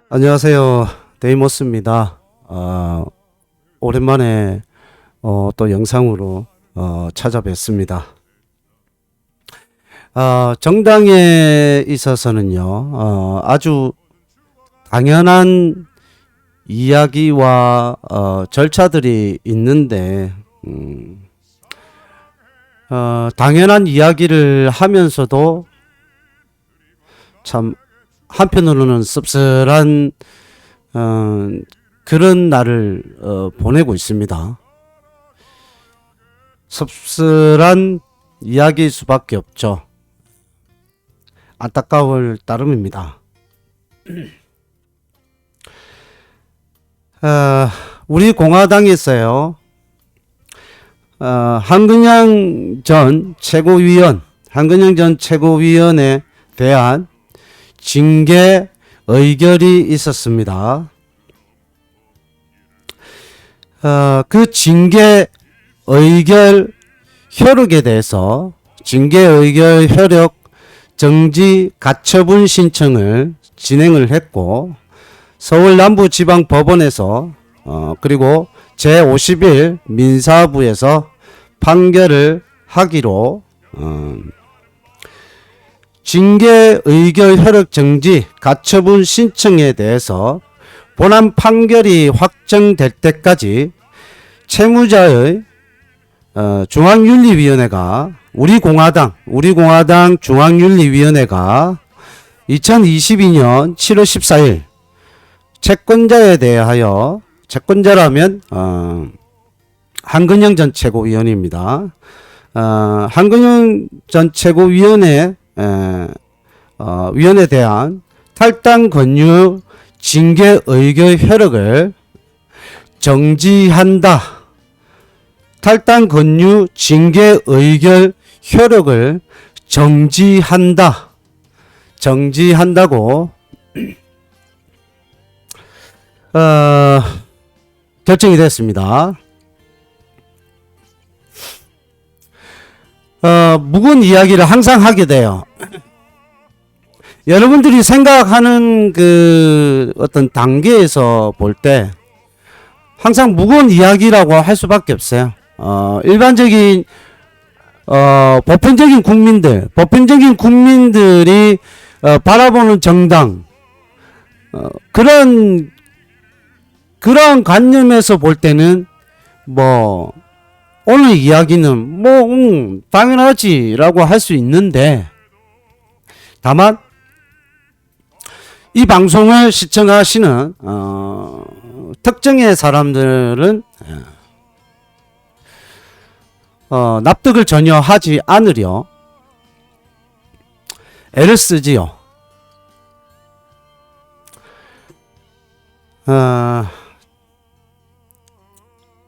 안녕하세요. 데이모스입니다. 오랜만에 또 영상으로 찾아뵙습니다. 정당에 있어서는요, 아주 당연한 이야기와 절차들이 있는데, 당연한 이야기를 하면서도 참 한편으로는 씁쓸한 그런 날을 보내고 있습니다. 씁쓸한 이야기일 수밖에 없죠. 안타까울 따름입니다. 우리 공화당에서요, 한근영 전 최고위원에 대한 징계 의결이 있었습니다. 그 징계 의결 효력에 대해서 징계 의결 효력 정지 가처분 신청을 진행을 했고, 서울 남부지방법원에서 그리고 제51 민사부에서 판결을 하기로 징계 의결 효력 정지 가처분 신청에 대해서 본안 판결이 확정될 때까지 채무자의 중앙윤리위원회가 우리 공화당 중앙윤리위원회가 2022년 7월 14일 채권자에 대하여, 채권자라면 한근영 전 최고위원입니다. 한근영 전 최고위원회 위원에 대한 탈당 권유 징계 의결 효력을 정지한다. 탈당 권유 징계 의결 효력을 정지한다고 결정이 됐습니다. 묵은 이야기를 항상 하게 돼요. 여러분들이 생각하는 그 어떤 단계에서 볼 때 항상 무거운 이야기라고 할 수밖에 없어요. 일반적인 보편적인 국민들이 바라보는 정당, 그런 관념에서 볼 때는 뭐 오늘 이야기는 당연하지라고 할 수 있는데, 다만 이 방송을 시청하시는 특정의 사람들은 납득을 전혀 하지 않으려 애를 쓰지요.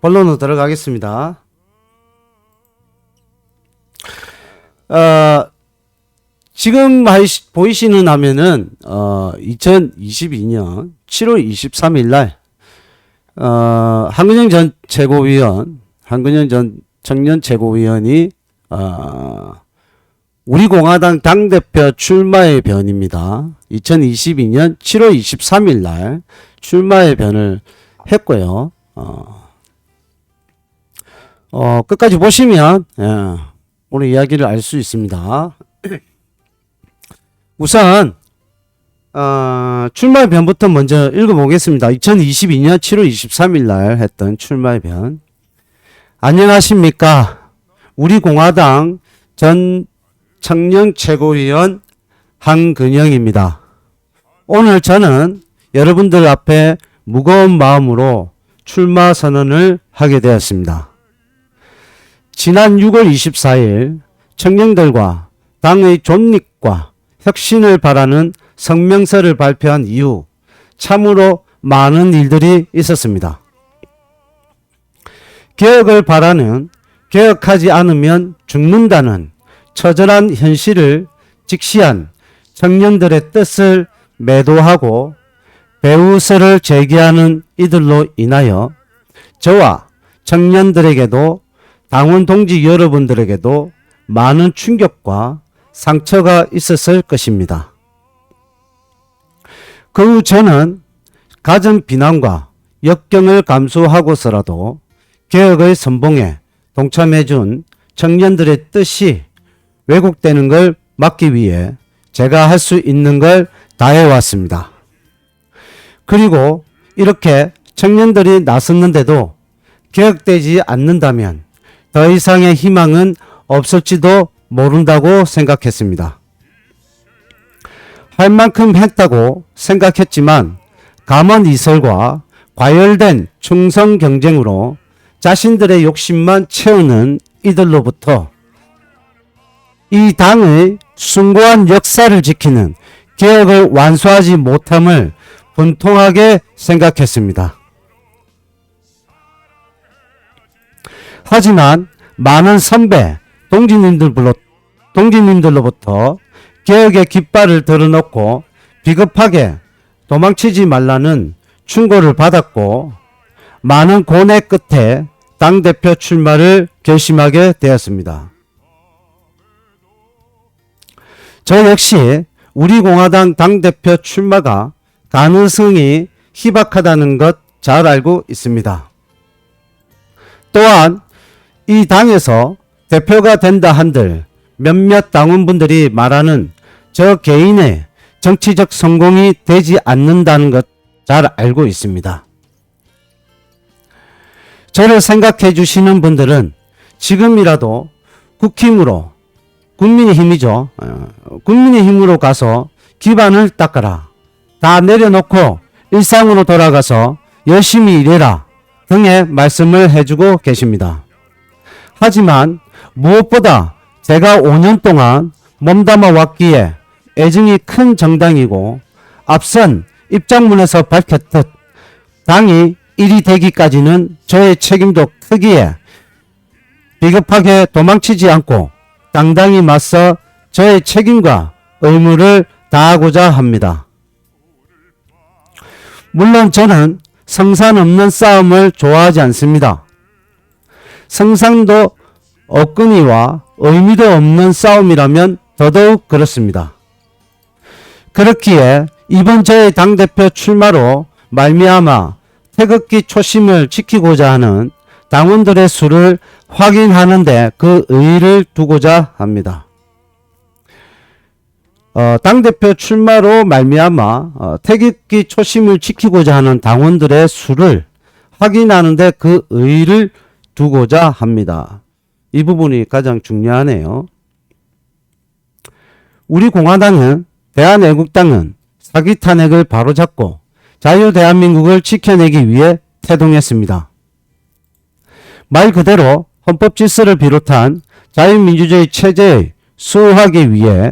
본론으로 들어가겠습니다. 지금 보이시는 화면은 2022년 7월 23일 날 한근영 전 청년 최고위원이 우리 공화당 당대표 출마의 변입니다. 2022년 7월 23일 날 출마의 변을 했고요. 끝까지 보시면 오늘 이야기를 알 수 있습니다. 우선 출마의 변부터 먼저 읽어보겠습니다. 2022년 7월 23일 날 했던 출마의 변. 안녕하십니까. 우리 공화당 전 청년 최고위원 한근영입니다. 오늘 저는 여러분들 앞에 무거운 마음으로 출마 선언을 하게 되었습니다. 지난 6월 24일 청년들과 당의 존립과 혁신을 바라는 성명서를 발표한 이후 참으로 많은 일들이 있었습니다. 개혁을 바라는, 개혁하지 않으면 죽는다는 처절한 현실을 직시한 청년들의 뜻을 매도하고 배후설을 제기하는 이들로 인하여 저와 청년들에게도 당원 동지 여러분들에게도 많은 충격과 상처가 있었을 것입니다. 그 후 저는 가정 비난과 역경을 감수하고서라도 개혁의 선봉에 동참해준 청년들의 뜻이 왜곡되는 걸 막기 위해 제가 할 수 있는 걸 다해왔습니다. 그리고 이렇게 청년들이 나섰는데도 개혁되지 않는다면 더 이상의 희망은 없을지도 모른다고 생각했습니다. 할 만큼 했다고 생각했지만 감언 이설과 과열된 충성 경쟁으로 자신들의 욕심만 채우는 이들로부터 이 당의 숭고한 역사를 지키는 개혁을 완수하지 못함을 분통하게 생각했습니다. 하지만 많은 선배, 동지님들로부터 개혁의 깃발을 들어놓고 비겁하게 도망치지 말라는 충고를 받았고 많은 고뇌 끝에 당대표 출마를 결심하게 되었습니다. 저 역시 우리공화당 당대표 출마가 가능성이 희박하다는 것 잘 알고 있습니다. 또한 이 당에서 대표가 된다 한들 몇몇 당원분들이 말하는 저 개인의 정치적 성공이 되지 않는다는 것 잘 알고 있습니다. 저를 생각해 주시는 분들은 지금이라도 국힘으로 국민의힘이죠. 국민의힘으로 가서 기반을 닦아라. 다 내려놓고 일상으로 돌아가서 열심히 일해라 등의 말씀을 해주고 계십니다. 하지만 무엇보다 제가 5년 동안 몸담아 왔기에 애증이 큰 정당이고 앞선 입장문에서 밝혔듯 당이 1위 되기까지는 저의 책임도 크기에 비겁하게 도망치지 않고 당당히 맞서 저의 책임과 의무를 다하고자 합니다. 물론 저는 성산 없는 싸움을 좋아하지 않습니다. 성산도 없거니와 의미도 없는 싸움이라면 더더욱 그렇습니다. 그렇기에 이번 저의 당대표 출마로 말미암아 태극기 초심을 지키고자 하는 당원들의 수를 확인하는데 그 의의를 두고자 합니다. 당대표 출마로 말미암아 태극기 초심을 지키고자 하는 당원들의 수를 확인하는데 그 의의를 두고자 합니다. 이 부분이 가장 중요하네요. 우리 공화당은 대한애국당은 사기 탄핵을 바로잡고 자유대한민국을 지켜내기 위해 태동했습니다. 말 그대로 헌법 질서를 비롯한 자유민주주의 체제의 수호하기 위해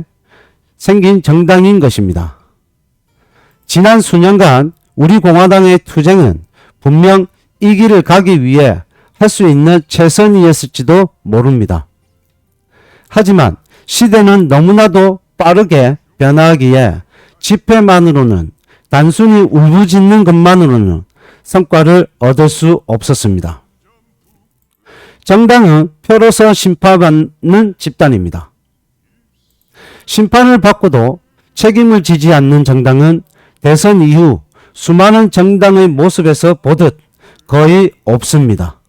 생긴 정당인 것입니다. 지난 수년간 우리 공화당의 투쟁은 분명 이 길을 가기 위해 할 수 있는 최선이었을지도 모릅니다. 하지만 시대는 너무나도 빠르게 변화하기에 집회만으로는 단순히 울부짖는 것만으로는 성과를 얻을 수 없었습니다. 정당은 표로서 심판받는 집단입니다. 심판을 받고도 책임을 지지 않는 정당은 대선 이후 수많은 정당의 모습에서 보듯 거의 없습니다.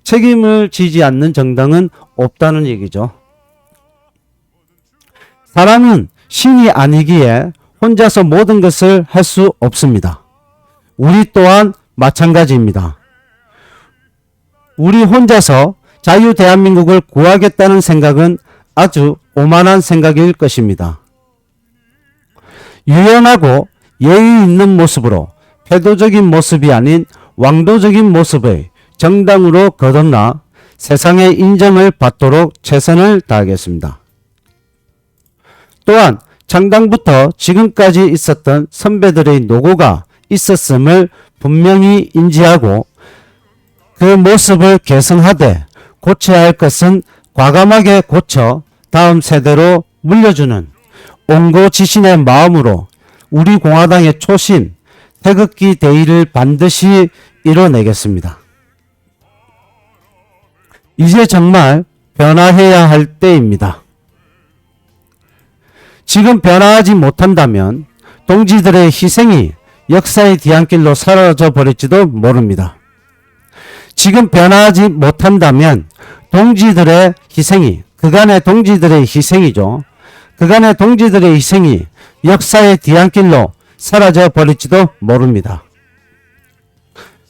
책임을 지지 않는 정당은 없다는 얘기죠. 사람은 신이 아니기에 혼자서 모든 것을 할 수 없습니다. 우리 또한 마찬가지입니다. 우리 혼자서 자유 대한민국을 구하겠다는 생각은 아주 오만한 생각일 것입니다. 유연하고 예의 있는 모습으로 패도적인 모습이 아닌 왕도적인 모습의 정당으로 거듭나 세상의 인정을 받도록 최선을 다하겠습니다. 또한 창당부터 지금까지 있었던 선배들의 노고가 있었음을 분명히 인지하고 그 모습을 개선하되 고쳐야 할 것은 과감하게 고쳐 다음 세대로 물려주는 온고지신의 마음으로 우리 공화당의 초심 태극기 대의를 반드시 이뤄내겠습니다. 이제 정말 변화해야 할 때입니다. 지금 변화하지 못한다면 동지들의 희생이 역사의 뒤안길로 사라져 버릴지도 모릅니다. 지금 변화하지 못한다면 동지들의 희생이, 그간의 동지들의 희생이죠. 그간의 동지들의 희생이 역사의 뒤안길로 사라져 버릴지도 모릅니다.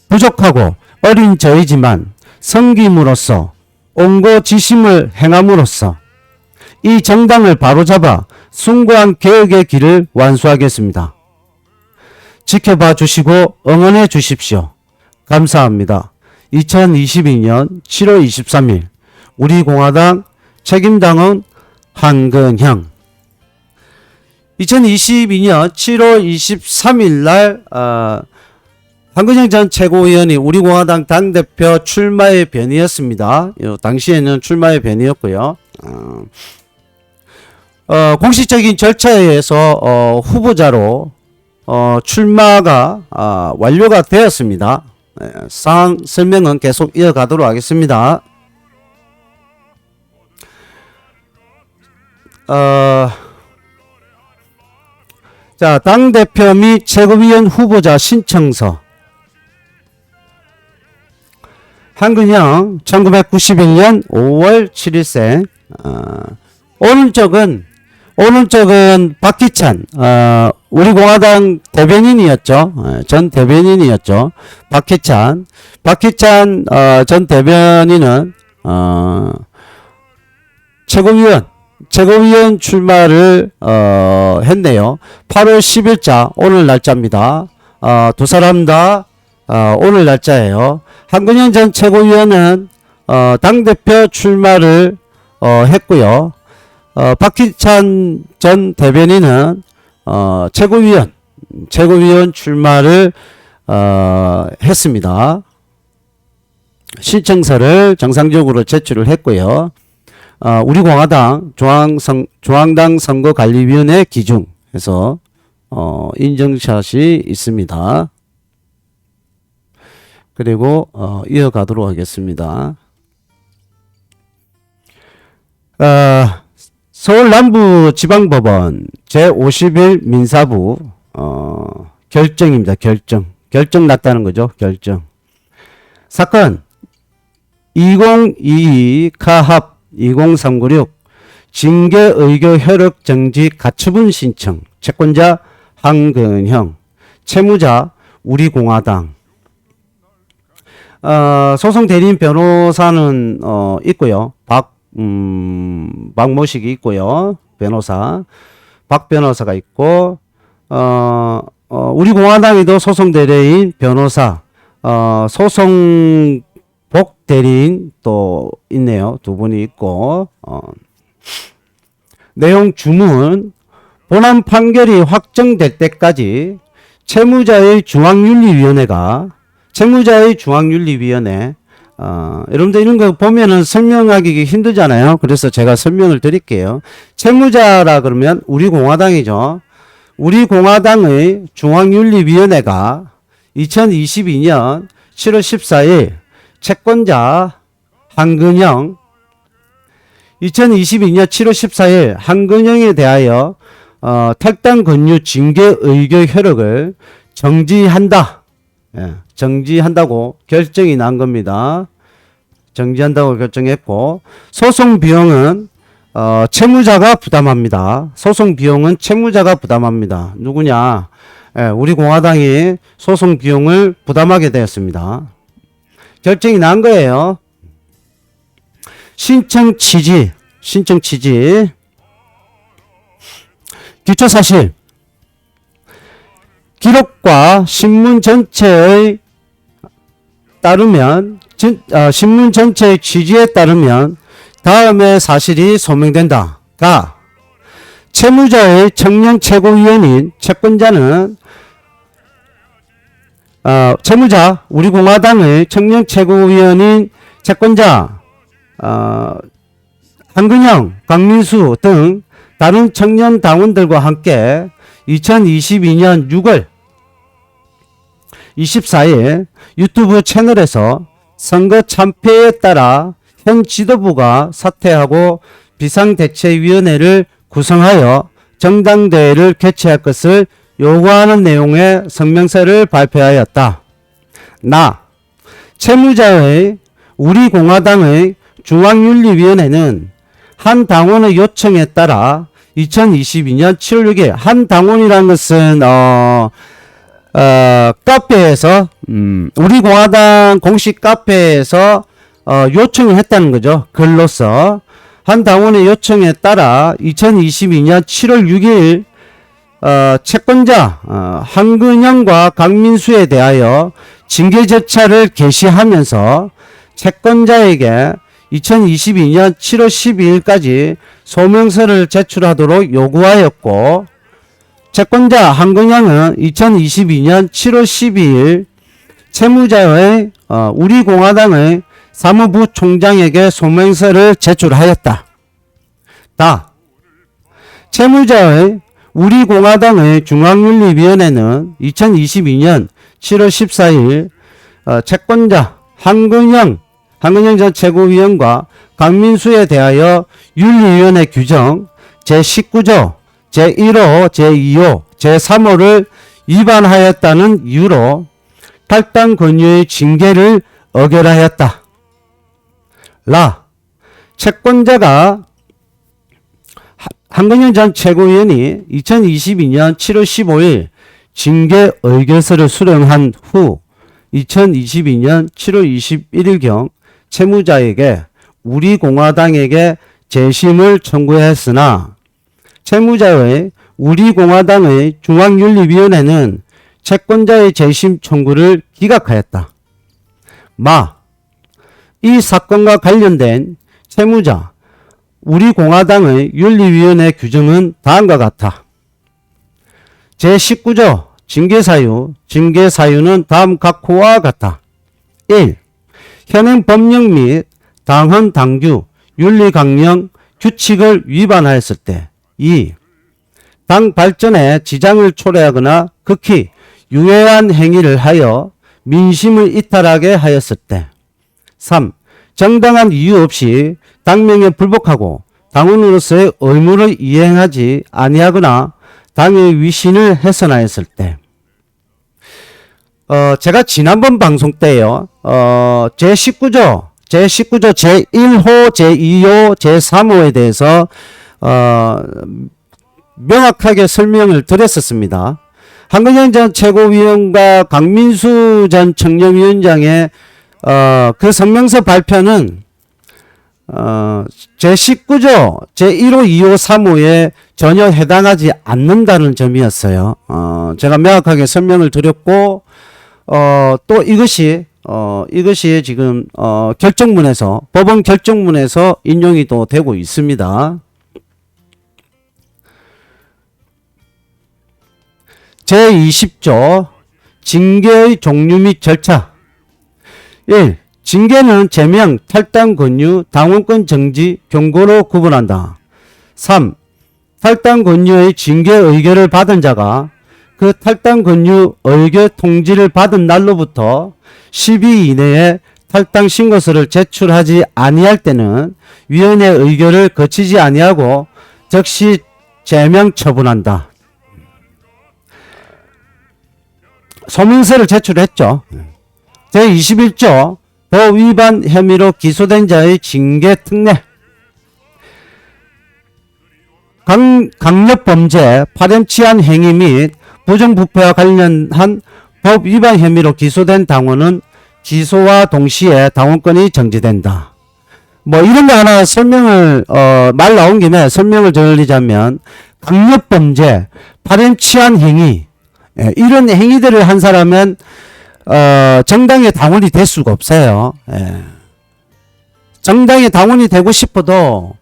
부족하고 어린 저이지만 섬김으로써 온고지심을 행함으로써 이 정당을 바로잡아 숭고한 개혁의 길을 완수하겠습니다. 지켜봐 주시고 응원해 주십시오. 감사합니다. 2022년 7월 23일 우리공화당 책임당원 한근형. 2022년 7월 23일 날 한근형 전 최고위원이 우리공화당 당대표 출마의 변이었습니다. 당시에는 출마의 변이었고요. 공식적인 절차에 의해서 후보자로 출마가 완료가 되었습니다. 상황 설명은 계속 이어가도록 하겠습니다. 자, 당대표 및 최고위원 후보자 신청서. 한근형 1991년 5월 7일생. 오른쪽은 박희찬, 우리공화당 대변인이었죠. 전 대변인이었죠. 박희찬 전 대변인은 최고위원 출마를 했네요. 8월 10일자 오늘 날짜입니다. 두 사람 다 오늘 날짜예요. 한근형 전 최고위원은 당대표 출마를 했고요. 박희찬 전 대변인은 최고위원 출마를 했습니다. 신청서를 정상적으로 제출을 했고요. 우리공화당 중앙당 선거관리위원회 기준에서 인증샷이 있습니다. 그리고 이어가도록 하겠습니다. 서울남부지방법원 제51 민사부 결정입니다. 결정 났다는 거죠. 결정. 사건 2022 카합 20396 징계의교 효력 정지 가처분 신청. 채권자 한근형, 채무자 우리공화당. 소송 대리인 변호사는 있고요. 박모식이 있고요. 변호사. 박 변호사가 있고, 우리공화당에도 소송 대리인 변호사, 소송복 대리인 또 있네요. 두 분이 있고, 내용 주문, 본안 판결이 확정될 때까지 채무자의 중앙윤리위원회, 여러분들 이런 거 보면은 설명하기 힘들잖아요. 그래서 제가 설명을 드릴게요. 채무자라 그러면 우리공화당이죠. 우리공화당의 중앙윤리위원회가 2022년 7월 14일 채권자 한근형, 2022년 7월 14일 한근형에 대하여 탈당 권유 징계 의교 효력을 정지한다. 정지한다고 결정이 난 겁니다. 정지한다고 결정했고, 소송 비용은 채무자가 부담합니다. 소송 비용은 채무자가 부담합니다. 누구냐? 우리 공화당이 소송 비용을 부담하게 되었습니다. 결정이 난 거예요. 신청 취지. 기초사실. 기록과 신문 전체의 취지에 따르면 다음의 사실이 소명된다. 가, 채무자의 청년 최고위원인 채권자는 채무자 우리공화당의 청년 최고위원인 채권자 한근형, 강민수 등 다른 청년 당원들과 함께 2022년 6월 24일 유튜브 채널에서 선거 참패에 따라 현 지도부가 사퇴하고 비상대책위원회를 구성하여 정당대회를 개최할 것을 요구하는 내용의 성명서를 발표하였다. 나 채무자의 우리공화당의 중앙윤리위원회는 한 당원의 요청에 따라 2022년 7월 6일 한 당원이라는 것은 카페에서 우리공화당 공식 카페에서 요청을 했다는 거죠. 글로서 한 당원의 요청에 따라 2022년 7월 6일 채권자 한근영과 강민수에 대하여 징계 절차를 개시하면서 채권자에게 2022년 7월 12일까지 소명서를 제출하도록 요구하였고, 채권자 한근영은 2022년 7월 12일 채무자의 우리공화당의 사무부 총장에게 소명서를 제출하였다. 다. 채무자의 우리공화당의 중앙윤리위원회는 2022년 7월 14일 채권자 한근영 전 최고위원과 강민수에 대하여 윤리위원회 규정 제19조, 제1호, 제2호, 제3호를 위반하였다는 이유로 탈당 권유의 징계를 의결하였다. 라. 채권자가 한근영 전 최고위원이 2022년 7월 15일 징계 의결서를 수령한 후 2022년 7월 21일경 채무자에게 우리공화당에게 재심을 청구했으나 채무자의 우리공화당의 중앙윤리위원회는 채권자의 재심 청구를 기각하였다. 마. 이 사건과 관련된 채무자 우리공화당의 윤리위원회 규정은 다음과 같아. 제19조 징계사유, 징계사유는 다음 각호와 같아. 1. 현행 법령 및 당헌 당규, 윤리 강령, 규칙을 위반하였을 때. 2. 당 발전에 지장을 초래하거나 극히 유해한 행위를 하여 민심을 이탈하게 하였을 때. 3. 정당한 이유 없이 당명에 불복하고 당원으로서의 의무를 이행하지 아니하거나 당의 위신을 훼손하였을 때. 제가 지난번 방송 때요, 제19조 제1호, 제2호, 제3호에 대해서, 명확하게 설명을 드렸었습니다. 한근영 전 최고위원과 강민수 전 청렴위원장의, 그 성명서 발표는, 제19조, 제1호, 2호, 3호에 전혀 해당하지 않는다는 점이었어요. 제가 명확하게 설명을 드렸고, 또 이것이 지금, 결정문에서, 법원 결정문에서 인용이 또 되고 있습니다. 제20조, 징계의 종류 및 절차. 1. 징계는 제명, 탈당 권유, 당원권 정지, 경고로 구분한다. 3. 탈당 권유의 징계 의결을 받은 자가 그 탈당 권유 의결 통지를 받은 날로부터 10일 이내에 탈당 신고서를 제출하지 아니할 때는 위원회 의결을 거치지 아니하고 즉시 제명 처분한다. 소명서를 제출했죠. 제21조 법 위반 혐의로 기소된 자의 징계 특례. 강력범죄, 파렴치한 행위 및 부정부패와 관련한 법 위반 혐의로 기소된 당원은 기소와 동시에 당원권이 정지된다. 뭐 이런 거 하나 설명을 말 나온 김에 설명을 드리자면 강력범죄, 파렴치한 행위, 이런 행위들을 한 사람은 정당의 당원이 될 수가 없어요. 정당의 당원이 되고 싶어도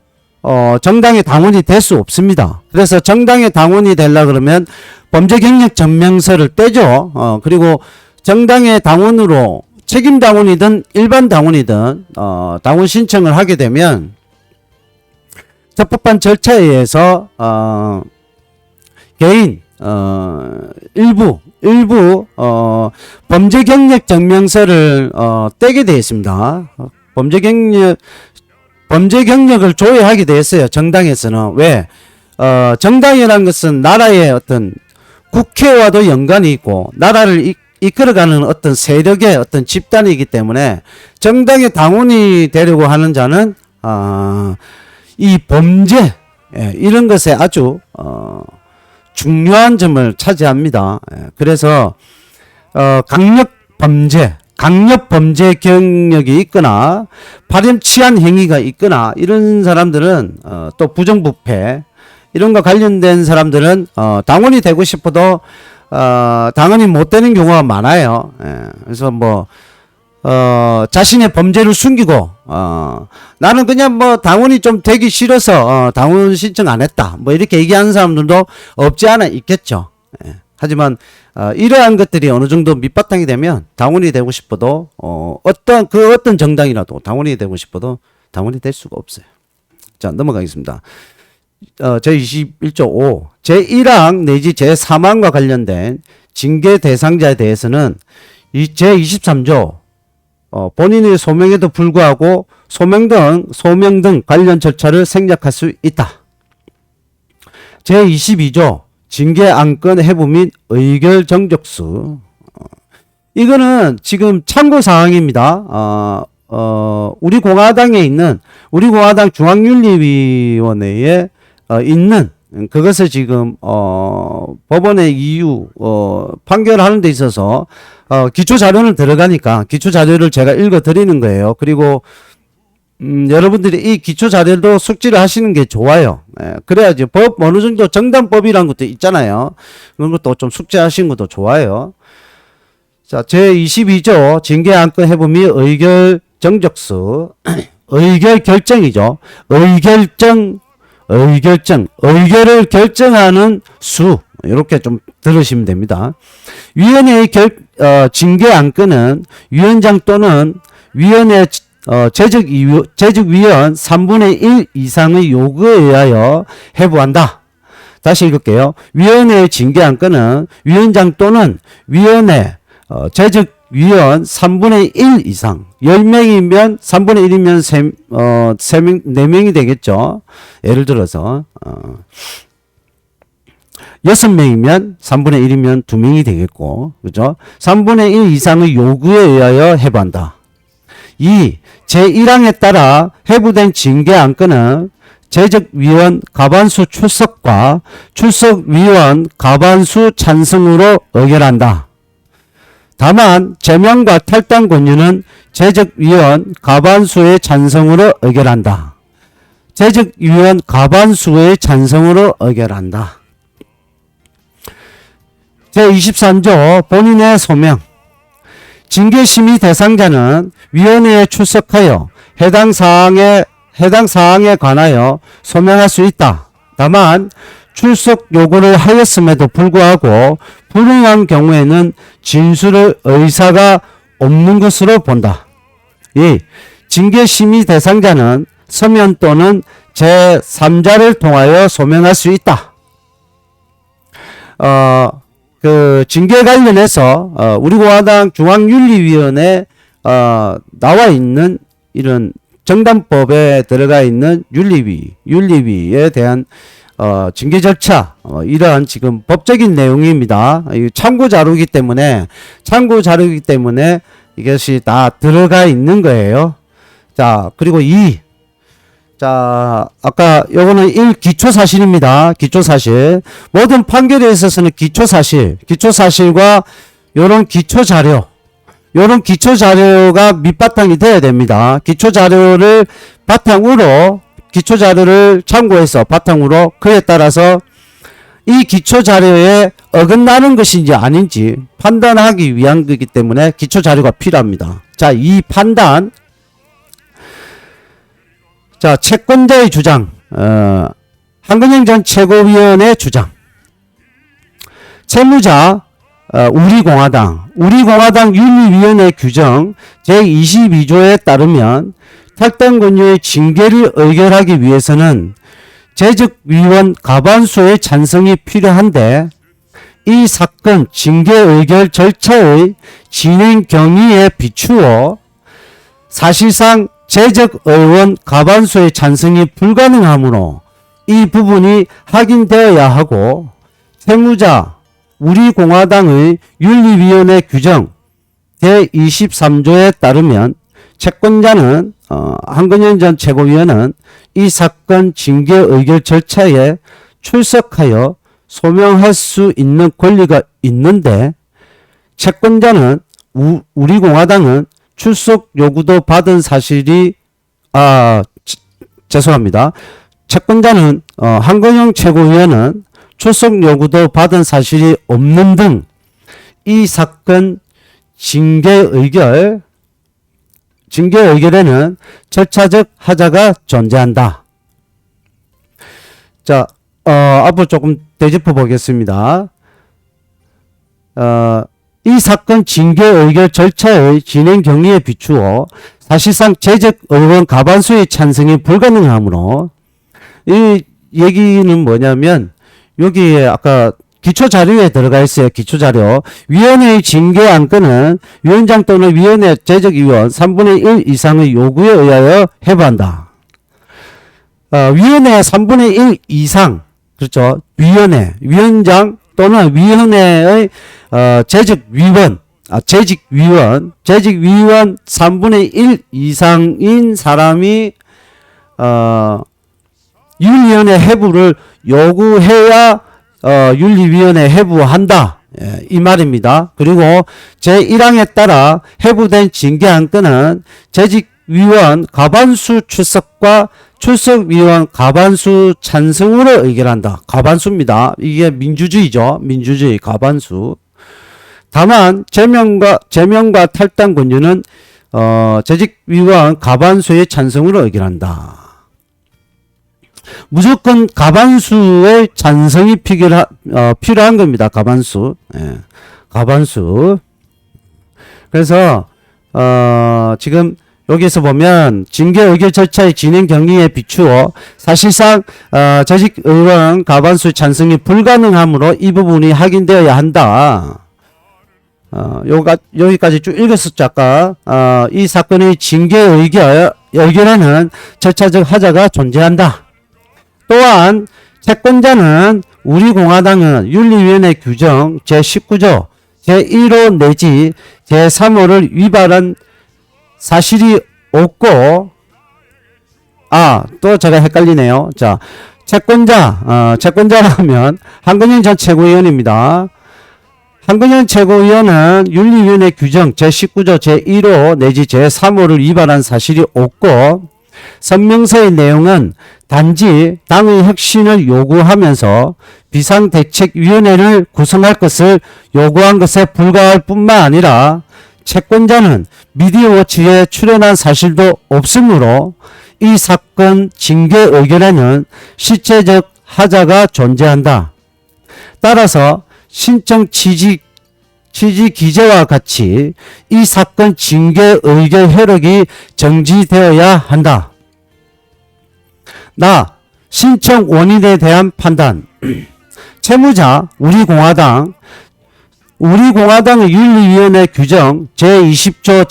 정당의 당원이 될 수 없습니다. 그래서 정당의 당원이 되려고 그러면 범죄 경력 증명서를 떼죠. 그리고 정당의 당원으로 책임 당원이든 일반 당원이든 당원 신청을 하게 되면 적법한 절차에 의해서 개인 일부 범죄 경력 증명서를 떼게 되어 있습니다. 범죄 경력 범죄 경력을 조회하게 돼 있어요. 정당에서는. 왜? 정당이라는 것은 나라의 어떤 국회와도 연관이 있고 나라를 이끌어가는 어떤 세력의 어떤 집단이기 때문에 정당의 당원이 되려고 하는 자는 이 범죄 이런 것에 아주 중요한 점을 차지합니다. 그래서 강력 범죄 경력이 있거나 파렴치한 행위가 있거나 이런 사람들은 또 부정부패 이런 거 관련된 사람들은 당원이 되고 싶어도 당원이 못 되는 경우가 많아요. 그래서 뭐 자신의 범죄를 숨기고 나는 그냥 뭐 당원이 좀 되기 싫어서 당원 신청 안 했다 뭐 이렇게 얘기하는 사람들도 없지 않아 있겠죠. 하지만 이러한 것들이 어느 정도 밑바탕이 되면 당원이 되고 싶어도 어떤 정당이라도 당원이 되고 싶어도 당원이 될 수가 없어요. 자, 넘어가겠습니다. 제21조 5 제1항 내지 제3항과 관련된 징계 대상자에 대해서는 이 제23조 본인의 소명에도 불구하고 소명 등 관련 절차를 생략할 수 있다. 제22조 징계 안건 해부 및 의결 정적수 이거는 지금 참고 사항입니다. 우리 공화당에 있는 우리 공화당 중앙윤리위원회에 있는 그것을 지금 법원의 이유 판결하는 데 있어서 기초 자료는 들어가니까 기초 자료를 제가 읽어 드리는 거예요. 그리고 여러분들이 이 기초 자료도 숙지를 하시는 게 좋아요. 그래야지 법 어느 정도 정당법이라는 것도 있잖아요. 그런 것도 좀 숙지하시는 것도 좋아요. 자, 제22조 징계 안건 해부 및 의결 정적수 의결 결정이죠. 의결을 결정하는 수 이렇게 좀 들으시면 됩니다. 위원회의 징계 안건은 위원장 또는 위원회 재직위원 3분의 1 이상의 요구에 의하여 해부한다. 다시 읽을게요. 위원회의 징계 안건은 위원장 또는 위원회 재직위원 3분의 1 이상 10명이면 3분의 1이면 4명이 되겠죠. 예를 들어서 6명이면 3분의 1이면 2명이 되겠고 그죠? 3분의 1 이상의 요구에 의하여 해부한다. 2. 제1항에 따라 해부된 징계 안건은 재직위원 과반수 출석과 출석위원 과반수 찬성으로 의결한다. 다만 제명과 탈당 권유는 재직위원 과반수의 찬성으로 의결한다. 재직위원 과반수의 찬성으로 의결한다. 제23조 본인의 소명 징계심의 대상자는 위원회에 출석하여 해당 사항에 관하여 소명할 수 있다. 다만 출석 요구를 하였음에도 불구하고 불응한 경우에는 진술의 의사가 없는 것으로 본다. 2. 징계심의 대상자는 서면 또는 제3자를 통하여 소명할 수 있다. 징계 관련해서 우리 공화당 중앙윤리위원회 나와 있는 이런 정당법에 들어가 있는 윤리위에 대한 징계 절차 이러한 지금 법적인 내용입니다. 참고 자료이기 때문에 이것이 다 들어가 있는 거예요. 자, 그리고 2. 자, 아까 요거는 1 기초사실입니다. 기초사실. 모든 판결에 있어서는 기초사실과 요런 기초자료가 밑바탕이 돼야 됩니다. 기초자료를 참고해서 바탕으로 그에 따라서 이 기초자료에 어긋나는 것인지 아닌지 판단하기 위한 거기 때문에 기초자료가 필요합니다. 자, 이 판단. 자, 채권자의 주장, 한근영 전 최고위원의 주장. 채무자, 우리 공화당 윤리위원회 규정 제22조에 따르면 탈당 권유의 징계를 의결하기 위해서는 재직위원 과반수의 찬성이 필요한데 이 사건 징계 의결 절차의 진행 경위에 비추어 사실상 재적 의원 과반수의 찬성이 불가능하므로 이 부분이 확인되어야 하고, 채무자 우리공화당의 윤리위원회 규정 제23조에 따르면 채권자는 한근현 전 최고위원은 이 사건 징계 의결 절차에 출석하여 소명할 수 있는 권리가 있는데, 채권자는 우리공화당은 출석 요구도 받은 사실이 죄송합니다. 채권자는 한근현 최고위원은 출석 요구도 받은 사실이 없는 등 이 사건 징계 의결에는 절차적 하자가 존재한다. 자, 앞으로 조금 되짚어 보겠습니다. 이 사건 징계 의결 절차의 진행 경위에 비추어 사실상 재적 의원 과반수의 찬성이 불가능하므로, 이 얘기는 뭐냐면 여기에 아까 기초자료에 들어가 있어요. 기초자료. 위원회의 징계 안건은 위원장 또는 위원회 재적위원 3분의 1 이상의 요구에 의하여 해부한다. 위원회 3분의 1 이상, 그렇죠. 위원장 또는 위원회의 재직위원 3분의 1 이상인 사람이 윤리위원회 해부를 요구해야 윤리위원회 해부한다. 이 말입니다. 그리고 제1항에 따라 해부된 징계 안건은 재직위원 과반수 출석과 출석위원 과반수 찬성으로 의결한다. 과반수입니다. 이게 민주주의죠. 민주주의 과반수. 다만 제명과 탈당 권유는 재직위원 과반수의 찬성으로 의결한다. 무조건 과반수의 찬성이 필요한 겁니다. 과반수. 예, 과반수. 그래서 지금 여기서 보면 징계 의결 절차의 진행 경위에 비추어 사실상 재직 의원 과반수 찬성이 불가능하므로 이 부분이 확인되어야 한다. 여기까지 쭉 읽었었죠. 아까 이 사건의 징계 의결에는 절차적 하자가 존재한다. 또한 채권자는 우리공화당은 윤리위원회 규정 제19조 제1호 내지 제3호를 위반한 사실이 없고, 또 제가 헷갈리네요. 자, 채권자라면 한근현 전 최고위원입니다. 한근현 최고위원은 윤리위원회 규정 제19조 제1호 내지 제3호를 위반한 사실이 없고, 성명서의 내용은 단지 당의 혁신을 요구하면서 비상대책위원회를 구성할 것을 요구한 것에 불과할 뿐만 아니라, 채권자는 미디어워치에 출연한 사실도 없으므로 이 사건 징계 의결에는 실체적 하자가 존재한다. 따라서 신청 취지 기재와 같이 이 사건 징계 의결 효력이 정지되어야 한다. 신청 원인에 대한 판단. 채무자 우리공화당의 윤리위원회 규정 제20조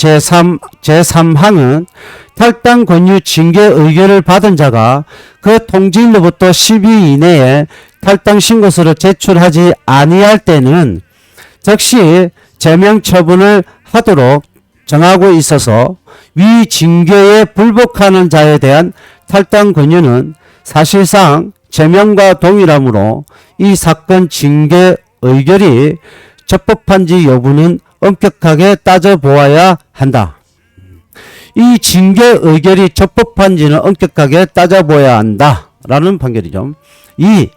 제3항은 탈당 권유 징계 의결을 받은 자가 그 통지인로부터 10일 이내에 탈당 신고서를 제출하지 아니할 때는 즉시 제명 처분을 하도록 정하고 있어서 위 징계에 불복하는 자에 대한 탈당 권유는 사실상 제명과 동일하므로 이 사건 징계 의결이 적법한지 여부는 엄격하게 따져보아야 한다. 이 징계 의결이 적법한지는 엄격하게 따져보아야 한다. 라는 판결이죠. 이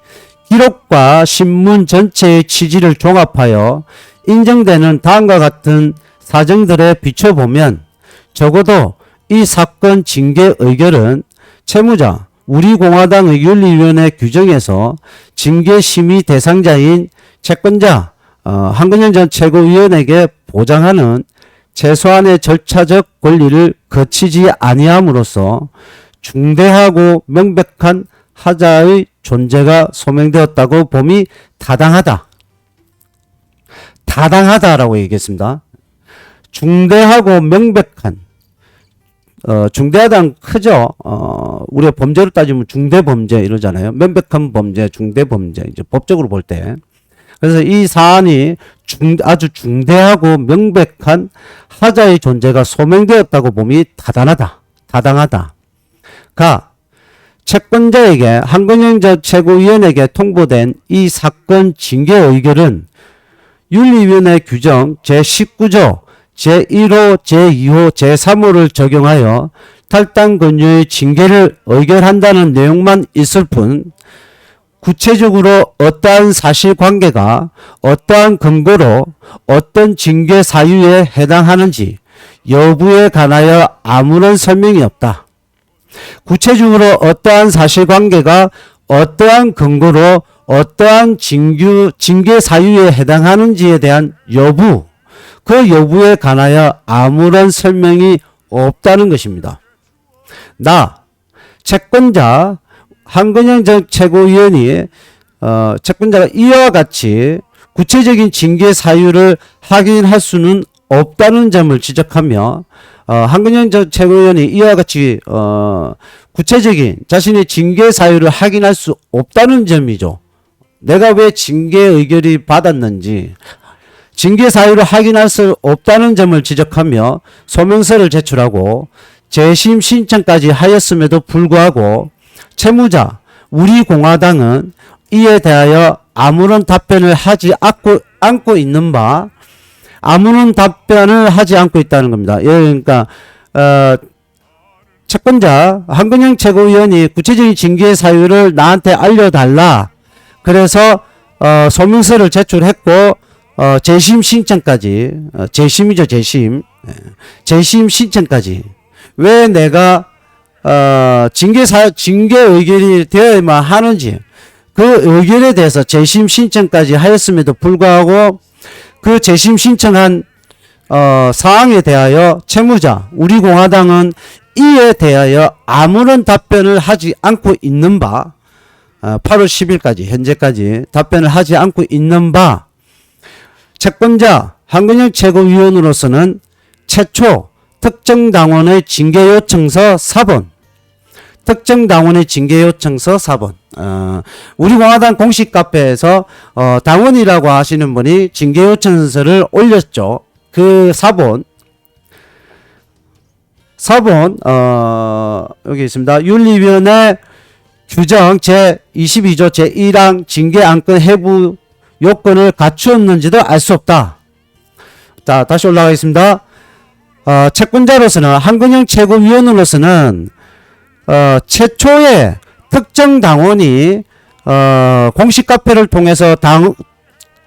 기록과 신문 전체의 취지를 종합하여 인정되는 다음과 같은 사정들에 비춰보면 적어도 이 사건 징계 의결은 채무자 우리공화당의 윤리위원회 규정에서 징계심의 대상자인 채권자 한근현 전 최고위원에게 보장하는 최소한의 절차적 권리를 거치지 아니함으로써 중대하고 명백한 하자의 존재가 소명되었다고 봄이 타당하다라고 얘기했습니다. 중대하고 명백한, 중대하다는 크죠. 우리가 범죄로 따지면 중대범죄 이러잖아요. 명백한 범죄, 중대범죄, 이제 법적으로 볼 때. 그래서 이 사안이 아주 중대하고 명백한 하자의 존재가 소명되었다고 봄이 타당하다. 채권자에게 한근영 전 최고위원에게 통보된 이 사건 징계 의결은 윤리위원회 규정 제19조 제1호, 제2호, 제3호를 적용하여 탈당 권유의 징계를 의결한다는 내용만 있을 뿐 구체적으로 어떠한 사실관계가 어떠한 근거로 어떤 징계 사유에 해당하는지 여부에 관하여 아무런 설명이 없다. 구체적으로 어떠한 사실관계가 어떠한 근거로 어떠한 징계 사유에 해당하는지에 대한 여부, 그 여부에 관하여 아무런 설명이 없다는 것입니다. 채권자 한근영 전 최고위원이 채권자가 이와 같이 구체적인 징계 사유를 확인할 수는 없다는 점을 지적하며 한근영 전 최고위원이 이와 같이 구체적인 자신의 징계 사유를 확인할 수 없다는 점이죠. 내가 왜 징계 의결이 받았는지 징계 사유를 확인할 수 없다는 점을 지적하며 소명서를 제출하고 재심 신청까지 하였음에도 불구하고 채무자 우리공화당은 이에 대하여 아무런 답변을 하지 않고 있는 바 아무런 답변을 하지 않고 있다는 겁니다. 그러니까 채권자 한근영 최고위원이 구체적인 징계 사유를 나한테 알려달라. 그래서 소명서를 제출했고 재심 신청까지 재심이죠. 재심 신청까지 왜 내가 징계 의결이 되어야만 하는지 그 의결에 대해서 재심 신청까지 하였음에도 불구하고 그 재심 신청한 사항에 대하여 채무자 우리공화당은 이에 대하여 아무런 답변을 하지 않고 있는 바 8월 10일까지 현재까지 답변을 하지 않고 있는 바 채권자 한근영 최고위원으로서는 최초 특정 당원의 징계 요청서 4번 특정 당원의 징계 요청서 4번 우리공화당 공식 카페에서 당원이라고 하시는 분이 징계 요청서를 올렸죠. 그 4번 여기 있습니다. 윤리위원회 규정 제22조 제1항 징계 안건 해부 요건을 갖추었는지도 알 수 없다. 자, 다시 올라가겠습니다. 채권자로서는 한근영 최고위원으로서는 최초의 특정 당원이 공식 카페를 통해서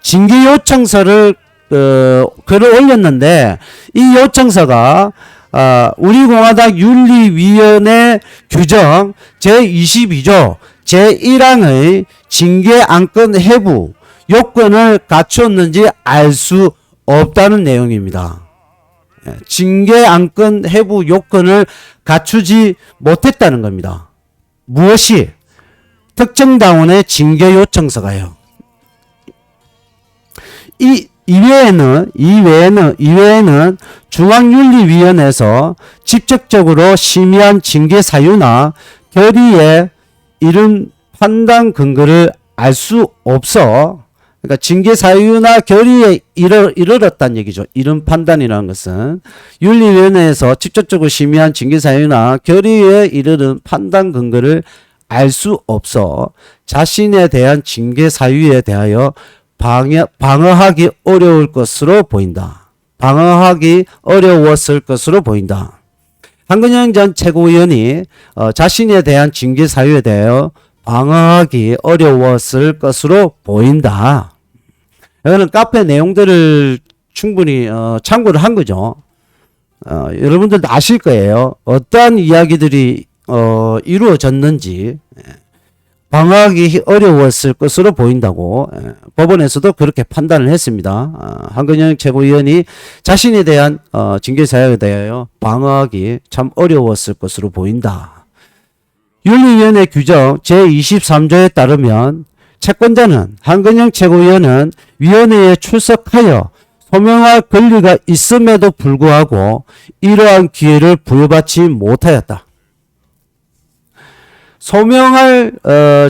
징계 요청서를 글을 올렸는데 이 요청서가 우리공화당 윤리위원회 규정 제22조 제1항의 징계 안건 해부 요건을 갖추었는지 알 수 없다는 내용입니다. 징계 안건 해부 요건을 갖추지 못했다는 겁니다. 무엇이? 특정 당원의 징계 요청서가요. 이외에는 중앙윤리위원회에서 직접적으로 심의한 징계 사유나 결의에 이른 판단 근거를 알 수 없어. 그러니까 징계 사유나 결의에 이르렀다는 얘기죠. 이른 판단이라는 것은 윤리위원회에서 직접적으로 심의한 징계 사유나 결의에 이르는 판단 근거를 알 수 없어 자신에 대한 징계 사유에 대하여 방어하기 어려울 것으로 보인다. 방어하기 어려웠을 것으로 보인다. 한근영 전 최고위원이 자신에 대한 징계 사유에 대하여 방어하기 어려웠을 것으로 보인다. 이거는 카페 내용들을 충분히 참고를 한 거죠. 여러분들도 아실 거예요. 어떠한 이야기들이 이루어졌는지 방어하기 어려웠을 것으로 보인다고 법원에서도 그렇게 판단을 했습니다. 한근영 최고위원이 자신에 대한 징계 사유에 대하여 방어하기 참 어려웠을 것으로 보인다. 윤리위원회 규정 제23조에 따르면 채권자는 한근영 최고위원은 위원회에 출석하여 소명할 권리가 있음에도 불구하고 이러한 기회를 부여받지 못하였다. 소명할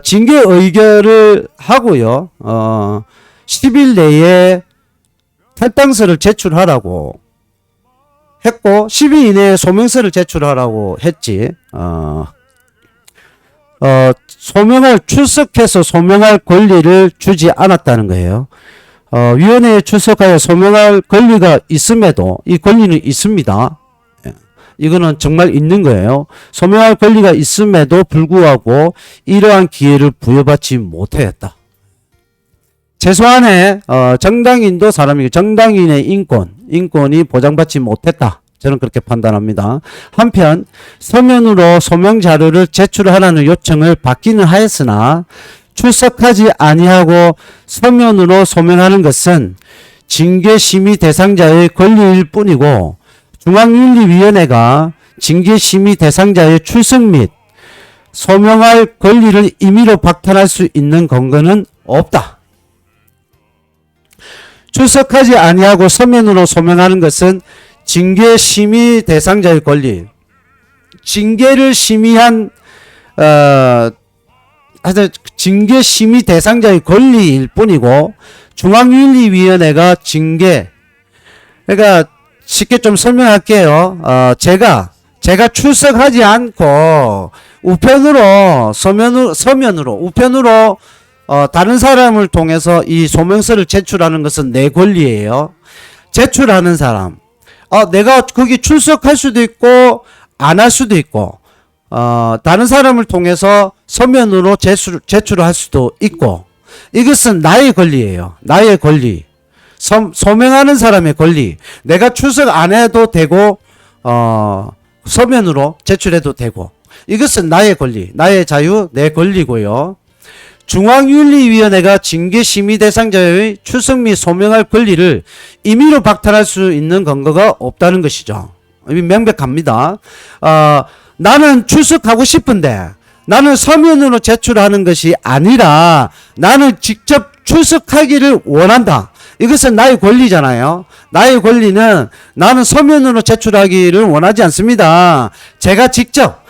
징계 의결을 하고요. 10일 내에 탈당서를 제출하라고 했고 10일 이내에 소명서를 제출하라고 했지. 소명할 출석해서 소명할 권리를 주지 않았다는 거예요. 위원회에 출석하여 소명할 권리가 있음에도 이 권리는 있습니다. 이거는 정말 있는 거예요. 소명할 권리가 있음에도 불구하고 이러한 기회를 부여받지 못하였다. 최소한의 정당인도 사람이고 정당인의 인권이 보장받지 못했다. 저는 그렇게 판단합니다. 한편 서면으로 소명 자료를 제출하라는 요청을 받기는 하였으나 출석하지 아니하고 서면으로 소명하는 것은 징계심의 대상자의 권리일 뿐이고 중앙윤리위원회가 징계심의 대상자의 출석 및 소명할 권리를 임의로 박탈할 수 있는 근거는 없다. 출석하지 아니하고 서면으로 소명하는 것은 징계심의 대상자의 권리, 징계를 심의한 징계심의 대상자의 권리일 뿐이고 중앙윤리위원회가 그러니까 쉽게 좀 설명할게요. 제가 출석하지 않고 우편으로 다른 사람을 통해서 이 소명서를 제출하는 것은 내 권리예요. 제출하는 사람. 내가 거기 출석할 수도 있고 안 할 수도 있고 다른 사람을 통해서 서면으로 제출을 할 수도 있고 이것은 나의 권리예요. 나의 권리. 소명하는 사람의 권리. 내가 출석 안 해도 되고 서면으로 제출해도 되고 이것은 나의 권리, 나의 자유, 내 권리고요. 중앙윤리위원회가 징계심의 대상자의 출석 및 소명할 권리를 임의로 박탈할 수 있는 근거가 없다는 것이죠. 명백합니다. 나는 출석하고 싶은데 나는 서면으로 제출하는 것이 아니라 나는 직접 출석하기를 원한다. 이것은 나의 권리잖아요. 나의 권리는 나는 서면으로 제출하기를 원하지 않습니다. 제가 직접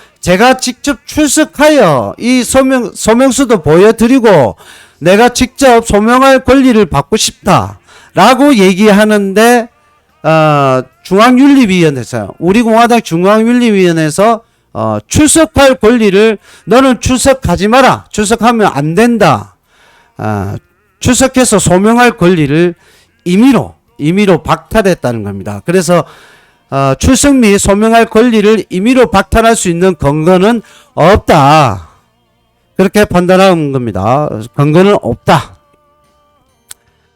출석하여 이 소명서도 보여드리고 내가 직접 소명할 권리를 받고 싶다라고 얘기하는데 중앙윤리위원회에서 우리 공화당 중앙윤리위원회에서 출석할 권리를 너는 출석하지 마라. 출석하면 안 된다. 출석해서 소명할 권리를 임의로 박탈했다는 겁니다. 그래서 출석 및 소명할 권리를 임의로 박탈할 수 있는 근거는 없다. 그렇게 판단한 겁니다. 근거는 없다.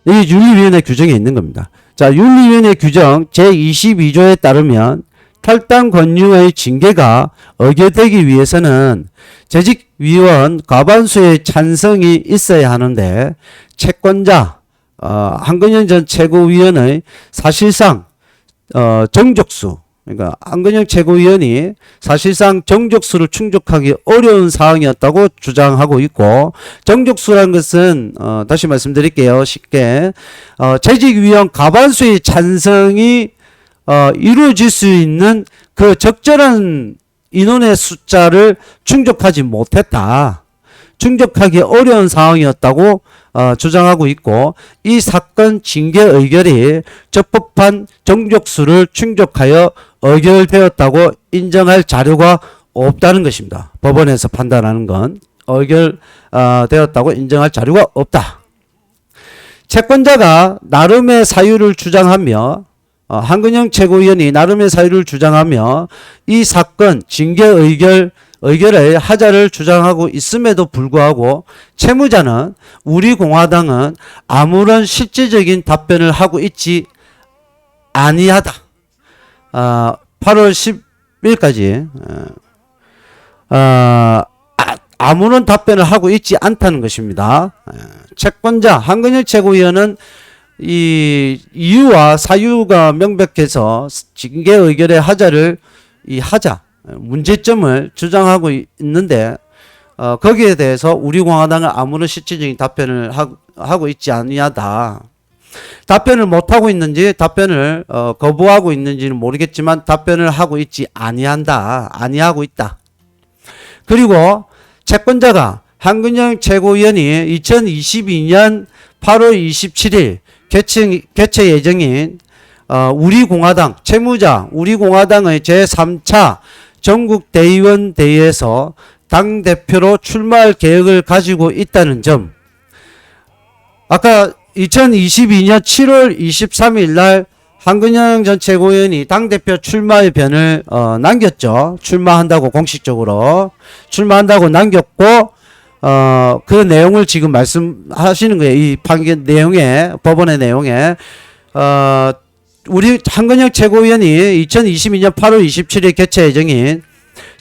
이게 윤리위원회 규정에 있는 겁니다. 자, 윤리위원회 규정 제22조에 따르면 탈당 권유의 징계가 의결되기 위해서는 재직위원 과반수의 찬성이 있어야 하는데 채권자 한근영 전 최고위원의 사실상 정족수, 그러니까 한근영 최고위원이 사실상 정족수를 충족하기 어려운 사항이었다고 주장하고 있고, 정족수라는 것은 다시 말씀드릴게요. 쉽게 재직위원 과반수의 찬성이 이루어질 수 있는 그 적절한 인원의 숫자를 충족하지 못했다. 충족하기 어려운 상황이었다고 주장하고 있고, 이 사건 징계 의결이 적법한 정족수를 충족하여 의결되었다고 인정할 자료가 없다는 것입니다. 법원에서 판단하는 건 의결되었다고 인정할 자료가 없다. 채권자가 나름의 사유를 주장하며 한근영 최고위원이 나름의 사유를 주장하며 이 사건 징계 의결의 하자를 주장하고 있음에도 불구하고 채무자는 우리 공화당은 아무런 실질적인 답변을 하고 있지 아니하다. 8월 10일까지 아무런 답변을 하고 있지 않다는 것입니다. 채권자 한근영 최고위원은 이 이유와 사유가 명백해서 징계 의결의 하자를 문제점을 주장하고 있는데 거기에 대해서 우리 공화당은 아무런 실질적인 답변을 하고 있지 아니하다. 답변을 못하고 있는지 답변을 거부하고 있는지는 모르겠지만 답변을 하고 있지 아니하고 있다. 그리고 채권자가 한근영 최고위원이 2022년 8월 27일 개최 예정인 우리공화당 채무자 우리공화당의 제3차 전국대의원 대회에서 당대표로 출마할 계획을 가지고 있다는 점, 아까 2022년 7월 23일 날 한근영 전 최고위원이 당대표 출마의 변을 남겼죠. 출마한다고 공식적으로 출마한다고 남겼고 그 내용을 지금 말씀하시는 거예요. 이 판결 내용에, 법원의 내용에 우리 한근영 최고위원이 2022년 8월 27일 개최 예정인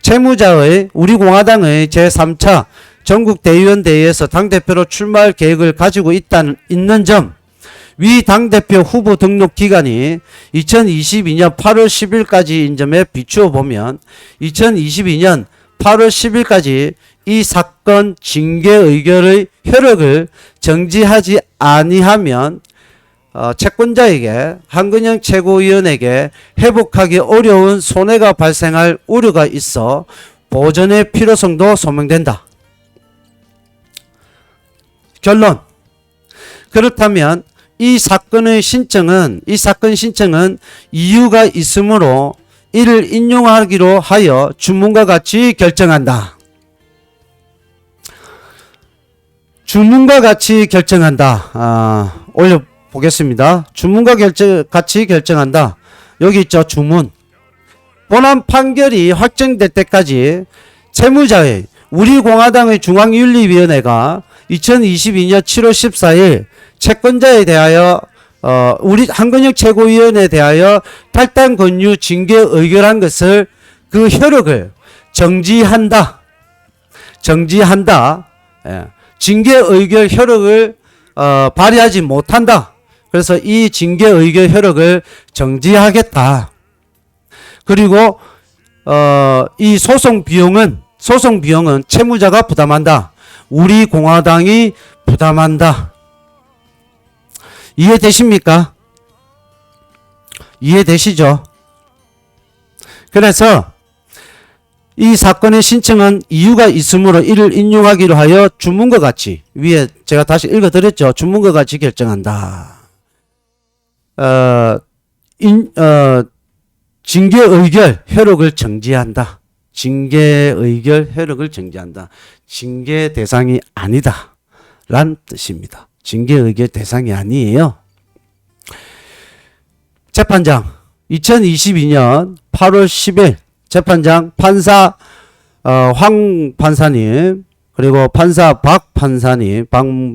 채무자의 우리공화당의 제3차 전국대의원 대회에서 당대표로 출마할 계획을 가지고 있는 점, 위 당대표 후보 등록 기간이 2022년 8월 10일까지인 점에 비추어 보면 2022년 8월 10일까지 이 사건 징계 의결의 효력을 정지하지 아니하면 채권자에게 한근영 최고위원에게 회복하기 어려운 손해가 발생할 우려가 있어 보전의 필요성도 소명된다. 결론. 그렇다면 이 사건 신청은 이유가 있으므로 이를 인용하기로 하여 주문과 같이 결정한다. 주문과 같이 결정한다. 올려보겠습니다. 주문과 같이 결정한다. 여기 있죠. 주문. 본안 판결이 확정될 때까지 채무자의 우리공화당의 중앙윤리위원회가 2022년 7월 14일 채권자에 대하여 우리 한근영 최고위원에 대하여 탈당 권유 징계 의결한 것을 그 효력을 정지한다. 예. 징계 의결 효력을 발휘하지 못한다. 그래서 이 징계 의결 효력을 정지하겠다. 그리고 이 소송 비용은 채무자가 부담한다. 우리 공화당이 부담한다. 이해되십니까? 이해되시죠? 그래서 이 사건의 신청은 이유가 있으므로 이를 인용하기로 하여 주문과 같이, 위에 제가 다시 읽어드렸죠. 주문과 같이 결정한다. 징계 의결 효력을 정지한다. 징계 의결 효력을 정지한다. 징계 대상이 아니다. 란 뜻입니다. 징계 의결 대상이 아니에요. 재판장 2022년 8월 10일 재판장 판사 황 판사님, 그리고 판사 박 판사님,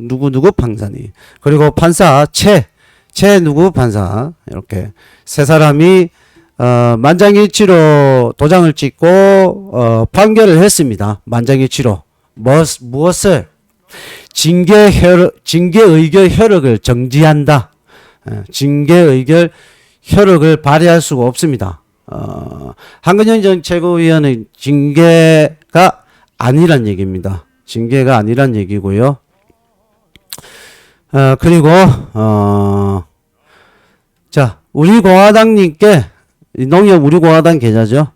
누구 판사님, 그리고 판사 최 누구 판사, 이렇게 세 사람이 만장일치로 도장을 찍고 판결을 했습니다. 만장일치로 무엇을? 징계 의결 효력을 정지한다. 징계 의결 효력을 발휘할 수가 없습니다. 한근영 전 최고위원의 징계가 아니란 얘기입니다. 징계가 아니란 얘기고요. 그리고 자, 우리 공화당님께 농협 우리 공화당 계좌죠.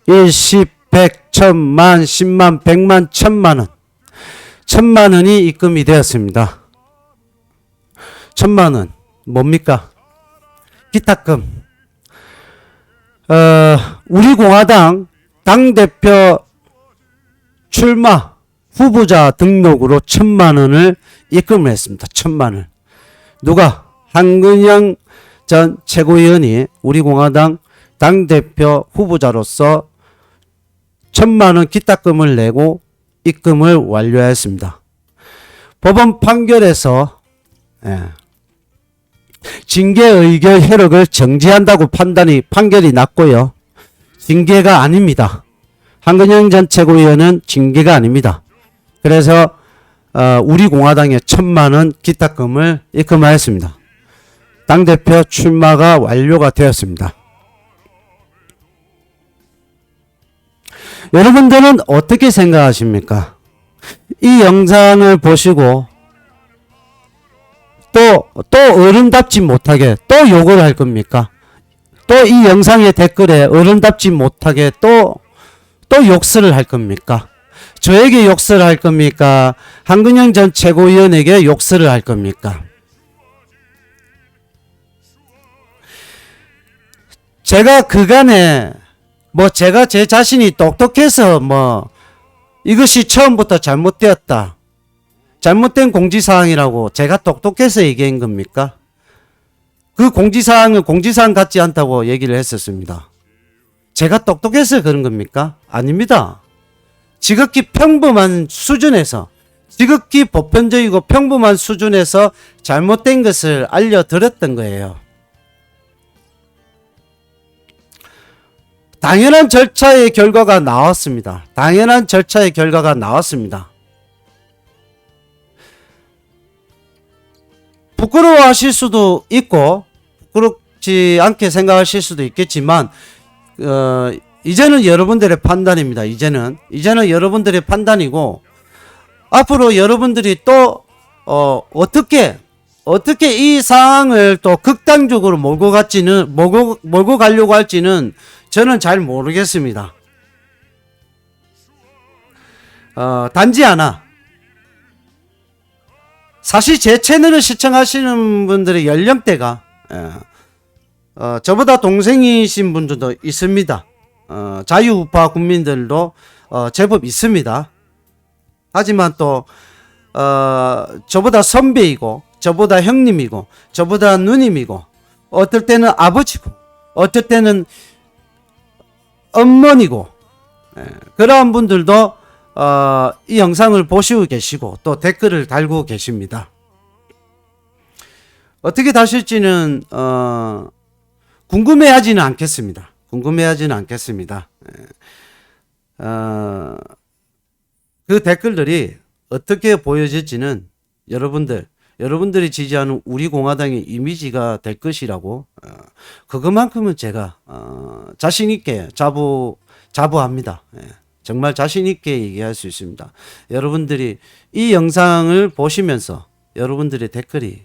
1, 10, 100, 1000만, 10만, 100만, 1000만원. 1000만원이 입금이 되었습니다. 1000만원 뭡니까? 기탁금. 우리 공화당 당대표 출마 후보자 등록으로 1000만원을 입금을 했습니다. 1000만원. 누가? 한근영 전 최고위원이 우리 공화당 당대표 후보자로서 1000만원 기탁금을 내고 입금을 완료했습니다. 법원 판결에서 징계 의결 효력을 정지한다고 판결이 났고요. 징계가 아닙니다. 한근영 전 최고위원은 징계가 아닙니다. 그래서 우리 공화당에 1000만원 기탁금을 입금하였습니다. 당대표 출마가 완료가 되었습니다. 여러분들은 어떻게 생각하십니까? 이 영상을 보시고 또 어른답지 못하게 또 욕을 할 겁니까? 또 이 영상의 댓글에 어른답지 못하게 또 욕설을 할 겁니까? 저에게 욕설을 할 겁니까? 한근영 전 최고위원에게 욕설을 할 겁니까? 제가 그간에 제가 제 자신이 똑똑해서 이것이 처음부터 잘못되었다, 잘못된 공지사항이라고 제가 똑똑해서 얘기한 겁니까? 그 공지사항을 공지사항 같지 않다고 얘기를 했었습니다. 제가 똑똑해서 그런 겁니까? 아닙니다. 지극히 평범한 수준에서, 지극히 보편적이고 평범한 수준에서 잘못된 것을 알려드렸던 거예요. 당연한 절차의 결과가 나왔습니다. 당연한 절차의 결과가 나왔습니다. 부끄러워하실 수도 있고 부끄럽지 않게 생각하실 수도 있겠지만 이제는 여러분들의 판단입니다. 이제는 여러분들의 판단이고, 앞으로 여러분들이 또 어떻게 이 상황을 또 극단적으로 몰고 가려고 할지는 저는 잘 모르겠습니다. 단지 하나, 사실 제 채널을 시청하시는 분들의 연령대가 저보다 동생이신 분들도 있습니다. 자유우파 국민들도 제법 있습니다. 하지만 또 저보다 선배이고, 저보다 형님이고, 저보다 누님이고, 어떨 때는 아버지고, 어떨 때는 어머니고, 그러한 분들도 이 영상을 보시고 계시고 또 댓글을 달고 계십니다. 어떻게 다실지는 궁금해하지는 않겠습니다. 그 댓글들이 어떻게 보여질지는 여러분들이 지지하는 우리 공화당의 이미지가 될 것이라고, 그것만큼은 제가 자신 있게 자부합니다. 정말 자신 있게 얘기할 수 있습니다. 여러분들이 이 영상을 보시면서 여러분들의 댓글이,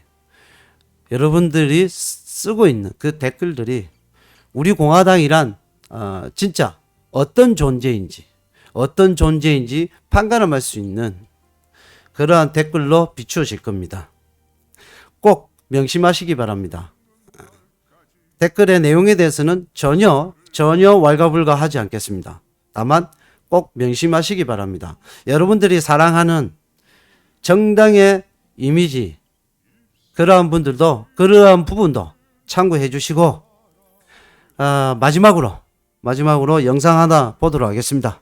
여러분들이 쓰고 있는 그 댓글들이 우리 공화당이란 진짜 어떤 존재인지 판가름할 수 있는 그러한 댓글로 비추어질 겁니다. 꼭 명심하시기 바랍니다. 댓글의 내용에 대해서는 전혀 왈가불가하지 않겠습니다. 다만 꼭 명심하시기 바랍니다. 여러분들이 사랑하는 정당의 이미지, 그러한 부분도 참고해 주시고, 마지막으로 영상 하나 보도록 하겠습니다.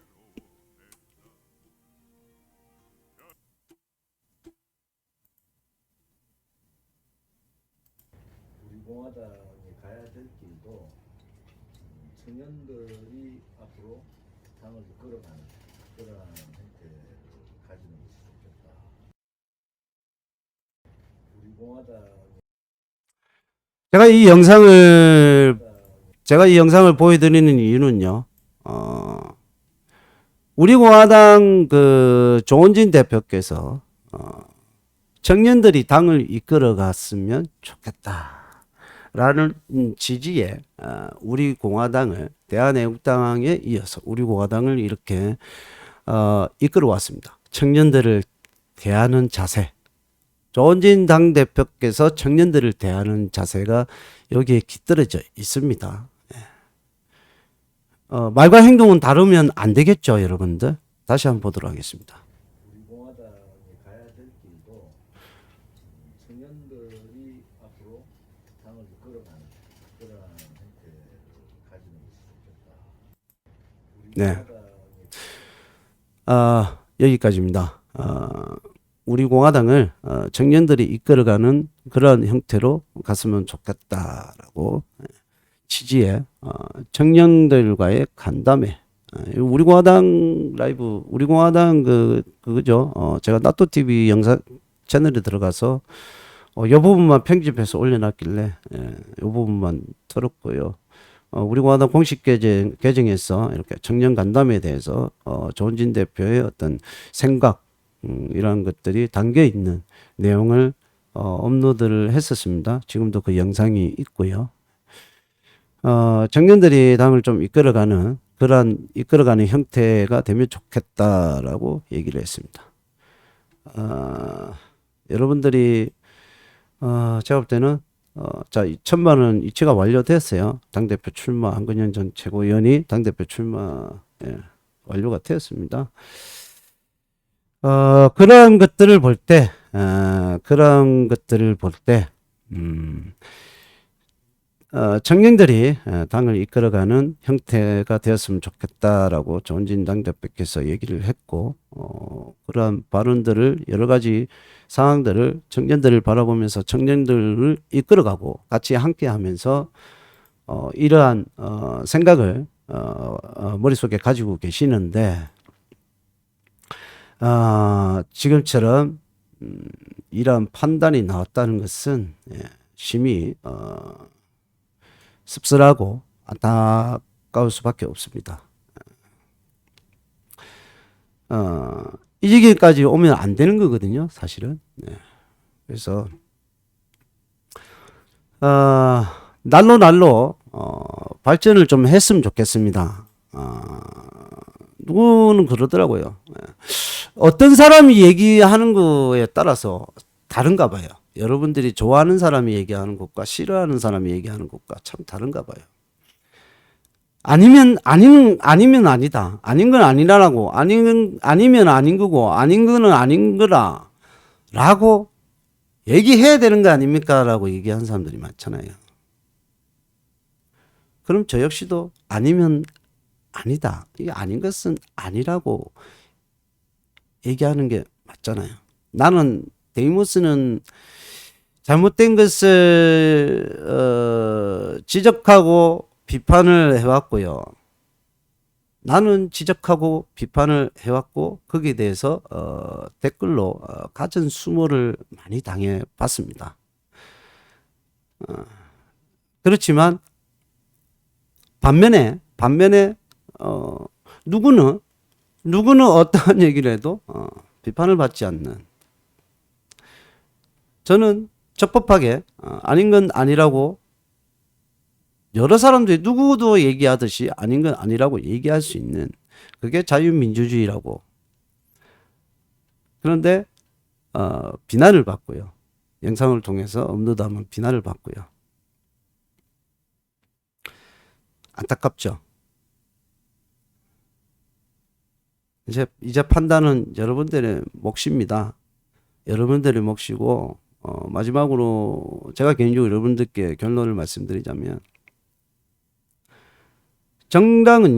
우리 공화당이 가야 될 길도 청년들이 앞으로 당을 이끌어가는 그러한 형태를 가지는 것이 좋겠다. 우리 공화당 제가 이 영상을 보여드리는 이유는요, 우리 공화당 조은진 대표께서 청년들이 당을 이끌어갔으면 좋겠다라는 지지에 우리 공화당을, 대한애국당에 이어서 우리 공화당을 이렇게 이끌어왔습니다. 청년들을 대하는 자세, 조은진 당대표께서 청년들을 대하는 자세가 여기에 깃들어져 있습니다. 말과 행동은 다르면 안 되겠죠, 여러분들. 다시 한번 보도록 하겠습니다. 우리 공화당이 가야 될 길도 청년들이 앞으로 당을 이끌어가는 그러한 형태를 가지는 것이 좋겠다. 네. 여기까지입니다. 우리 공화당을 청년들이 이끌어가는 그런 형태로 갔으면 좋겠다라고 취지의 청년들과의 간담회, 우리 공화당 라이브, 우리 공화당 그거죠. 제가 나토 TV 영상 채널에 들어가서 이 부분만 편집해서 올려놨길래 이 부분만 들었고요. 우리 공화당 공식 계정에서 이렇게 청년 간담회에 대해서 조은진 대표의 어떤 생각, 이런 것들이 담겨 있는 내용을 업로드를 했었습니다. 지금도 그 영상이 있고요. 청년들이 당을 좀 이끌어가는 형태가 되면 좋겠다라고 얘기를 했습니다. 여러분들이 제가 볼 때는 자, 1,000만 원 이체가 완료됐어요. 당대표 출마 한근현 전 최고위원이 당대표 출마 완료가 되었습니다. 그런 것들을 볼 때, 청년들이 당을 이끌어가는 형태가 되었으면 좋겠다라고 조은진 당대표께서 얘기를 했고, 그러한 발언들을 여러 가지 상황들을 청년들을 바라보면서 청년들을 이끌어가고 같이 함께 하면서 이러한 생각을 머릿속에 가지고 계시는데, 지금처럼 이러한 판단이 나왔다는 것은 심히 씁쓸하고 안타까울 수밖에 없습니다. 이 지경까지 오면 안 되는 거거든요, 사실은. 그래서 날로 발전을 좀 했으면 좋겠습니다. 누구는 그러더라고요. 어떤 사람이 얘기하는 거에 따라서 다른가 봐요. 여러분들이 좋아하는 사람이 얘기하는 것과 싫어하는 사람이 얘기하는 것과 참 다른가 봐요. 아니면 아니다. 아닌 건 아니라고. 아니면 아닌 거고, 아닌 거는 아닌 거라. 라고 얘기해야 되는 거 아닙니까? 라고 얘기하는 사람들이 많잖아요. 그럼 저 역시도 아니면 아니다. 이게 아닌 것은 아니라고 얘기하는 게 맞잖아요. 나는 데이모스는 잘못된 것을 지적하고 비판을 해왔고요. 나는 지적하고 비판을 해왔고 거기에 대해서 댓글로 갖은 수모를 많이 당해봤습니다. 그렇지만 반면에 누구는 어떠한 얘기를 해도 비판을 받지 않는, 저는 적법하게 아닌 건 아니라고, 여러 사람들이 누구도 얘기하듯이 아닌 건 아니라고 얘기할 수 있는, 그게 자유민주주의라고. 그런데 비난을 받고요. 영상을 통해서 업로드하면 비난을 받고요. 안타깝죠. 이제 판단은 여러분들의 몫입니다. 여러분들의 몫이고, 마지막으로 제가 개인적으로 여러분들께 결론을 말씀드리자면, 정당은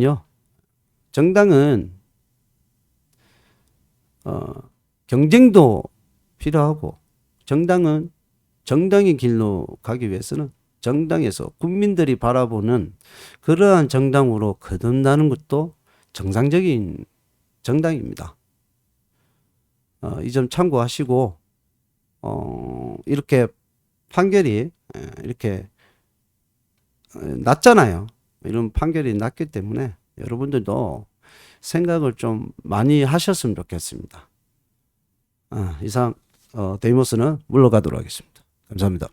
경쟁도 필요하고, 정당은 정당의 길로 가기 위해서는 정당에서 국민들이 바라보는 그러한 정당으로 거듭나는 것도 정상적인 정당입니다. 이 점 참고하시고, 이렇게 판결이 이렇게 났잖아요. 이런 판결이 났기 때문에 여러분들도 생각을 좀 많이 하셨으면 좋겠습니다. 이상 데이모스는 물러가도록 하겠습니다. 감사합니다.